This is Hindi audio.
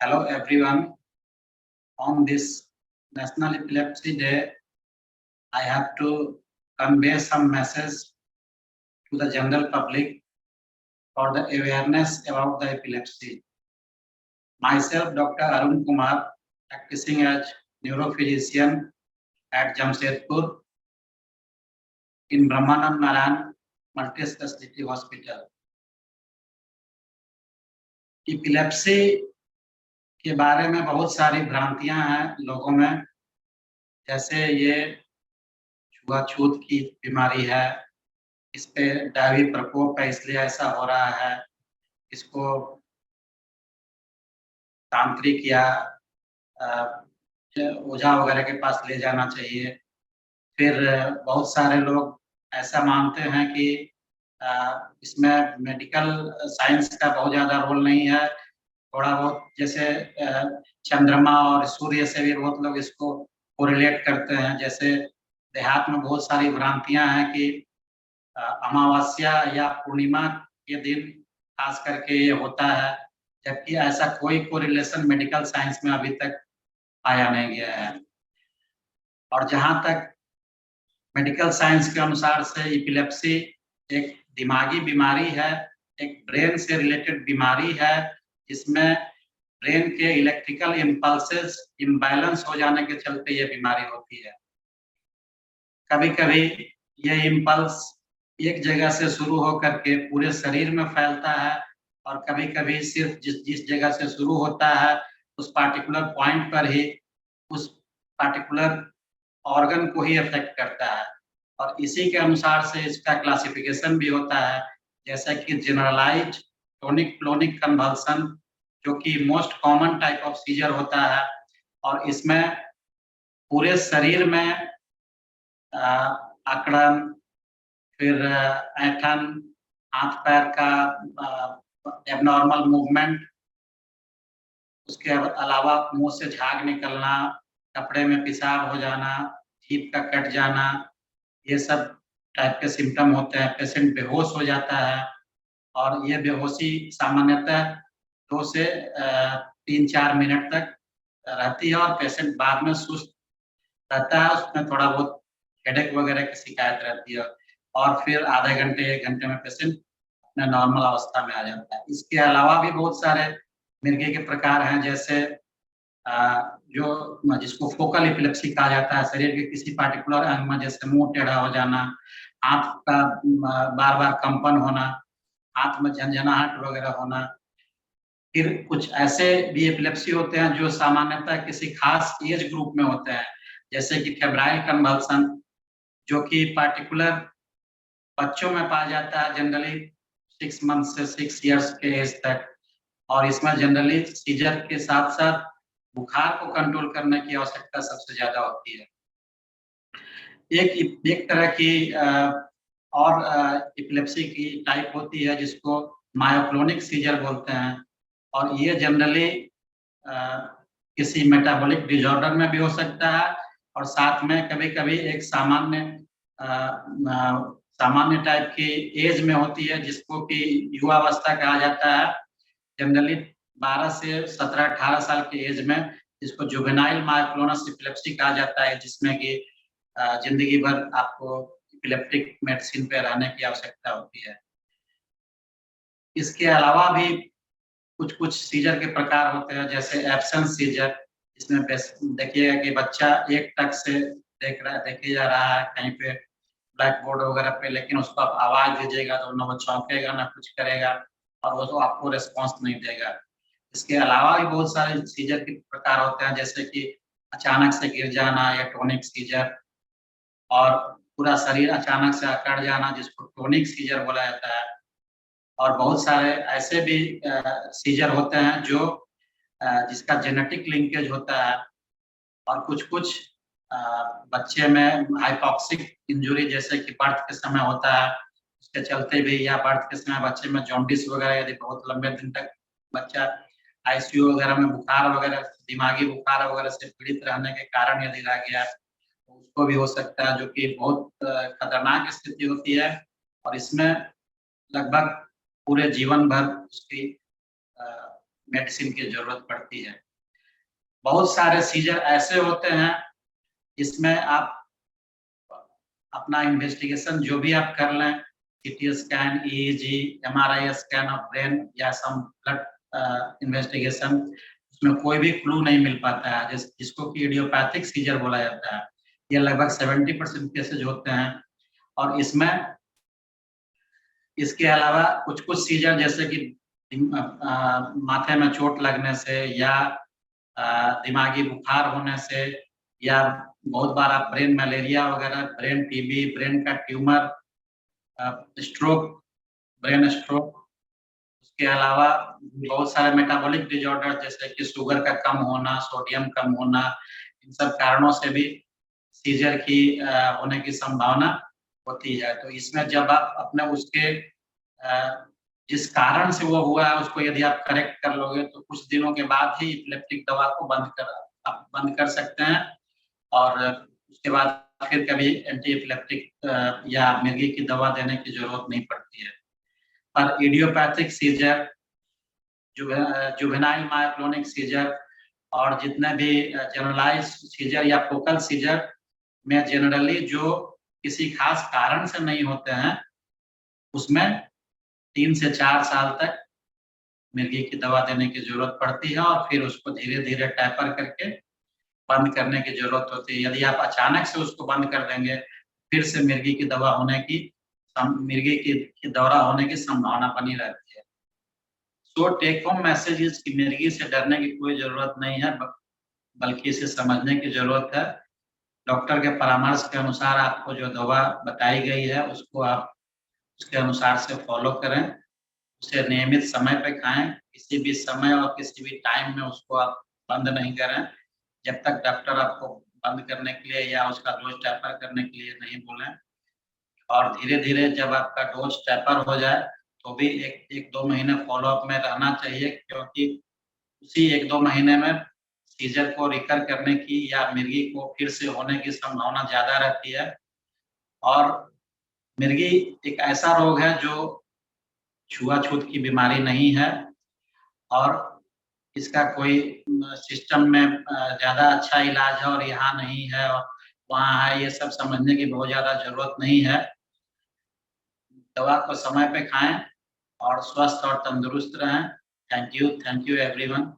Hello everyone. On this National Epilepsy Day, I have to convey some message to the general public for the awareness about the epilepsy. Myself, Dr. Arun Kumar, practicing as neurophysician at Jamshedpur in Brahmanand Narayan Multi-Specialty Hospital. Epilepsy के बारे में बहुत सारी भ्रांतियां हैं लोगों में, जैसे ये छुआछूत की बीमारी है, इस पे दैवी प्रकोप है इसलिए ऐसा हो रहा है, इसको तांत्रिक या ओझा वगैरह के पास ले जाना चाहिए। फिर बहुत सारे लोग ऐसा मानते हैं कि इसमें मेडिकल साइंस का बहुत ज़्यादा रोल नहीं है, थोड़ा बहुत जैसे चंद्रमा और सूर्य से भी बहुत लोग इसको कोरिलेट करते हैं। जैसे देहात में बहुत सारी भ्रांतियां हैं कि अमावस्या या पूर्णिमा के दिन खास करके ये होता है, जबकि ऐसा कोई कोरिलेशन मेडिकल साइंस में अभी तक पाया नहीं गया है। और जहाँ तक मेडिकल साइंस के अनुसार से एपिलेप्सी एक दिमागी बीमारी है, एक ब्रेन से रिलेटेड बीमारी है, जिसमें ब्रेन के इलेक्ट्रिकल इम्पल्सेस इम्बैलेंस हो जाने के चलते ये बीमारी होती है। कभी-कभी ये इम्पल्स एक जगह से शुरू होकर के पूरे शरीर में फैलता है और कभी-कभी सिर्फ जिस जगह से शुरू होता है उस पार्टिकुलर पॉइंट पर ही उस पार्टिकुलर ऑर्गन को ही अफेक्ट करता है। और इसी के अनुसार से इसका क्लासिफिकेशन भी होता है, जैसा कि जनरलाइज्ड टोनिक क्लोनिक कन्वल्सन, जो कि most common type of seizure होता है और इसमें पूरे शरीर में अकड़न, फिर ऐंठन, हाथ पैर का एबनॉर्मल मूवमेंट, उसके अलावा मुंह से झाग निकलना, कपड़े में पेशाब हो जाना, जीभ का कट जाना, ये सब टाइप के सिम्पटम होते हैं। पेशेंट बेहोश हो जाता है और ये बेहोशी सामान्यतः 2 से 3-4 मिनट तक रहती है और पेशेंट बाद में सुस्त रहता है, उसमें थोड़ा बहुत हेडेक वगैरह की शिकायत रहती है और फिर आधे घंटे 1 घंटे में पेशेंट अपने नॉर्मल अवस्था में आ जाता है। इसके अलावा भी बहुत सारे मिर्गी के प्रकार हैं, जैसे जो जिसको फोकल एपिलेप्सी कहा जाता है, शरीर के किसी पार्टिकुलर अंग में जैसे मुंह टेढ़ा हो जाना, हाथ का बार-बार कंपन होना, हाथ में झनझनाहट वगैरह होना। फिर कुछ ऐसे भी एपिलेप्सी होते हैं जो सामान्यतः किसी खास एज ग्रुप में होते हैं, जैसे कि फेब्राइल कन्वल्सन, जो कि पार्टिकुलर बच्चों में पाया जाता है, जनरली 6 मंथ से 6 इयर्स के एज तक। और इसमें जनरली सीजर के साथ-साथ बुखार को कंट्रोल करने की आवश्यकता सबसे ज़्यादा होती है। एक तरह की और एपिलेप्सी की टाइप होती है जिसको मायोक्लोनिक सीजर बोलते हैं और ये जनरली किसी मेटाबॉलिक डिसऑर्डर में भी हो सकता है और साथ में कभी-कभी एक सामान्य टाइप की एज में होती है, जिसको कि युवावस्था कहा जाता है। जनरली 12 से 17-18 साल की एज में, जिसको जुवेनाइल मायोक्लोनस एपिलेप्सी कहा जाता है, जिसमें कि जिंदगी भर आपको एपिलेप्टिक मेडिसिन पे रहने की आवश्यकता होती है। इसके अलावा भी कुछ सीजर के प्रकार होते हैं, जैसे एब्सेंस सीजर, इसमें देखिएगा कि बच्चा एक टक से देखे जा रहा है कहीं पे ब्लैक बोर्ड वगैरह पे, लेकिन उसको आप आवाज दीजिएगा तो ना वो चौंकेगा ना कुछ करेगा और वो तो आपको रिस्पॉन्स नहीं देगा। इसके अलावा भी बहुत सारे सीजर के प्रकार होते हैं, जैसे कि अचानक से गिर जाना या टोनिक सीजर, और पूरा शरीर अचानक से अकड़ जाना, जिसको टोनिक सीजर बोला जाता है। और बहुत सारे ऐसे भी सीजर होते हैं जो जिसका जेनेटिक लिंकेज होता है और कुछ-कुछ बच्चे में हाइपॉक्सिक इंजुरी जैसे कि बर्थ के समय होता है, उसके चलते भी, या बर्थ के समय बच्चे में जॉन्डिस वगैरह यदि बहुत लंबे दिन तक बच्चा आईसीयू वगैरह में बुखार वगैरह, दिमागी बुखार वगैरह से पीड़ित रहने के कारण यदि रह गया तो उसको भी हो सकता है, जो कि बहुत खतरनाक स्थिति होती है और इसमें लगभग पूरे जीवन भर उसकी मेडिसिन की ज़रूरत पड़ती है। बहुत सारे सीज़र ऐसे होते हैं, इसमें आप अपना इन्वेस्टिगेशन जो भी आप कर लें, CT scan, EEG, MRI scan of brain या सम ब्लड इन्वेस्टिगेशन, उसमें कोई भी क्लू नहीं मिल पाता है, जिसको कि इडियोपैथिक सीज़र बोला जाता है। ये लगभग 70% केसेज़ होते हैं और इसके अलावा कुछ-कुछ सीज़र जैसे कि माथे में चोट लगने से या दिमागी बुखार होने से या बहुत बार आप ब्रेन मलेरिया वगैरह, ब्रेन टीबी, ब्रेन का ट्यूमर, स्ट्रोक, ब्रेन स्ट्रोक, उसके अलावा बहुत सारे मेटाबॉलिक डिसऑर्डर जैसे कि शुगर का कम होना, सोडियम कम होना, इन सब कारणों से भी सीज़र की होने की संभावना होती है। तो इसमें जब आप अपने उसके जिस कारण से वो हुआ है उसको यदि आप करेक्ट कर लोगे तो कुछ दिनों के बाद ही इपिलेप्टिक दवा को आप बंद कर सकते हैं और उसके बाद फिर कभी एंटी इपिलेप्टिक या मिर्गी की दवा देने की ज़रूरत नहीं पड़ती है। पर idiopathic seizure, juvenile myoclonic seizure और जितने भी जनरलाइज़्ड सीज़र या फोकल सीज़र में जनरली जो किसी खास कारण से नहीं होते हैं, उसमें 3 से 4 साल तक मिर्गी की दवा देने की ज़रूरत पड़ती है और फिर उसको धीरे-धीरे टेपर करके बंद करने की ज़रूरत होती है। यदि आप अचानक से उसको बंद कर देंगे, फिर से मिर्गी की दौरा होने की संभावना बनी रहती है। So take home message is कि मिर्गी से डरने की कोई ज़रूरत नहीं है, बल्कि इसे समझने की ज़रूरत है। डॉक्टर के परामर्श के अनुसार आपको जो दवा बताई गई है, उसको आप उसके अनुसार से फ़ॉलो करें। उसे नियमित समय पे खाएँ, किसी भी समय और किसी भी टाइम में उसको आप बंद नहीं करें, जब तक डॉक्टर आपको बंद करने के लिए या उसका डोज़ टेपर करने के लिए नहीं बोलें। और धीरे-धीरे जब आपका डोज़ टेपर हो जाए, तो भी 1-2 महीने फ़ॉलो-अप में रहना चाहिए क्योंकि उसी 1-2 महीने में सीज़र को रिकवर करने की या मिर्गी को फिर से होने की संभावना ज़्यादा रहती है। और मिर्गी एक ऐसा रोग है जो छुआ-छूत की बीमारी नहीं है और इसका कोई सिस्टम में ज़्यादा अच्छा इलाज है और यहाँ नहीं है और वहाँ है, ये सब समझने की बहुत ज़्यादा ज़रूरत नहीं है। दवा को समय पे खाएँ और स्वस्थ और तंदुरुस्त रहें। Thank you everyone.